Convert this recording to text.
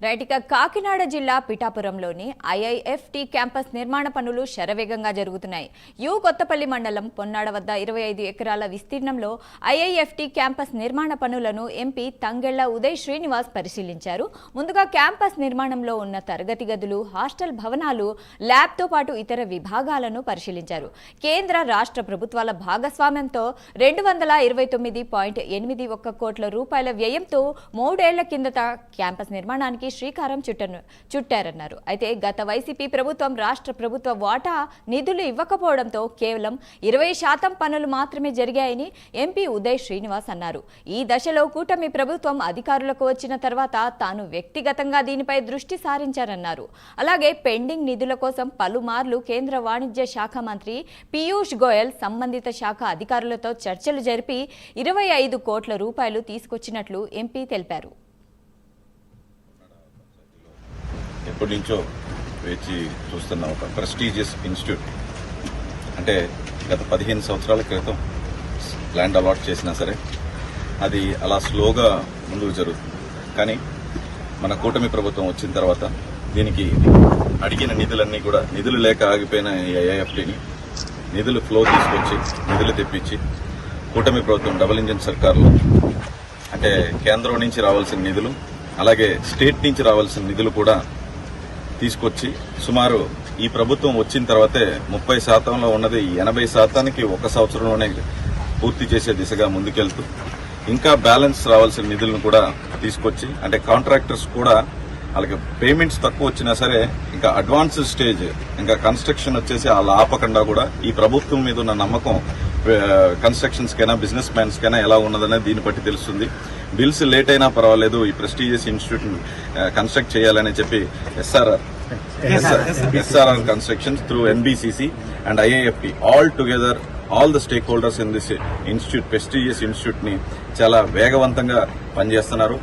Right ఇక కాకినాడ జిల్లా పిఠాపురంలోని IIFT campus నిర్మాణ పనులు శరవేగంగా జరుగుతున్నాయి. కొత్తపల్లి మండలం పొన్నాడ వద్ద 25 ఎకరాల విస్తీర్ణంలో ఐఐఎఫ్టి క్యాంపస్ నిర్మాణ పనులను ఎంపీ తంగెళ్ల ఉదయ్ శ్రీనివాస్ పరిశీలించారు. ముందుగా క్యాంపస్ నిర్మాణంలో ఉన్న తరగతి గదులు, హాస్టల్ భవనాలు, ల్యాబ్తో పాటు ఇతర విభాగాలను పరిశీలించారు. కేంద్ర రాష్ట్ర ప్రభుత్వాల భాగస్వామ్యంతో 229.81 కోట్ల రూపాయల వ్యయంతో 3 ఏళ్ల కిందట క్యాంపస్ నిర్మాణానికి శ్రీకారం చుట్టారన్నారు. అయితే గత వైసీపీ ప్రభుత్వం రాష్ట్ర ప్రభుత్వ వాటా నిధులు ఇవ్వకపోవడంతో కేవలం 20% పనులు మాత్రమే జరిగాయని ఎంపీ ఉదయ్ శ్రీనివాస్ అన్నారు. ఈ దశలో కూటమి ప్రభుత్వం అధికారులకు వచ్చిన తర్వాత తాను వ్యక్తిగతంగా దీనిపై దృష్టి సారించారన్నారు. అలాగే పెండింగ్ నిధుల కోసం పలుమార్లు కేంద్ర వాణిజ్య శాఖ మంత్రి పీయూష్ గోయల్ సంబంధిత శాఖ అధికారులతో చర్చలు జరిపి 25 కోట్ల రూపాయలు తీసుకొచ్చినట్లు ఎంపీ తెలిపారు. ఎప్పటి నుంచో వేచి చూస్తున్న ఒక ప్రెస్టీజియస్ ఇన్స్టిట్యూట్, అంటే గత 15 సంవత్సరాల క్రితం ల్యాండ్ అలాట్ చేసినా సరే అది అలా స్లోగా ముందుకు జరుగుతుంది. కానీ మన కూటమి ప్రభుత్వం వచ్చిన తర్వాత దీనికి అడిగిన నిధులన్నీ కూడా, నిధులు లేక ఆగిపోయిన ఐఐఎఫ్టీని నిధులు ఫ్లో తీసుకొచ్చి నిధులు తెప్పించి కూటమి ప్రభుత్వం డబుల్ ఇంజిన్ సర్కార్లో, అంటే కేంద్రం నుంచి రావాల్సిన నిధులు అలాగే స్టేట్ నుంచి రావాల్సిన నిధులు కూడా తీసుకొచ్చి సుమారు ఈ ప్రభుత్వం వచ్చిన తర్వాతే 30%లో ఉన్నది 80%కి ఒక సంవత్సరంలోనే పూర్తి చేసే దిశగా ముందుకెళ్తూ ఇంకా బ్యాలెన్స్ రావాల్సిన నిధులను కూడా తీసుకొచ్చి, అంటే కాంట్రాక్టర్స్ కూడా వాళ్ళకి పేమెంట్స్ తక్కువ వచ్చినా సరే ఇంకా అడ్వాన్స్ స్టేజ్, ఇంకా కన్స్ట్రక్షన్ వచ్చేసి అలా ఆపకుండా కూడా ఈ ప్రభుత్వం మీద ఉన్న నమ్మకం కన్స్ట్రక్షన్స్ కైనా బిజినెస్ మ్యాన్స్ కైనా ఎలా ఉన్నదనేది దీన్ని బట్టి తెలుస్తుంది. బిల్స్ లేట్ అయినా పర్వాలేదు, ఈ ప్రెస్టీజియస్ ఇన్స్టిట్యూట్ కన్స్ట్రక్ట్ చేయాలని చెప్పి SRR constructions through NBCC and IIFT all the stakeholders in this institute, prestigious institute ని చాలా వేగవంతంగా పనిచేస్తున్నారు.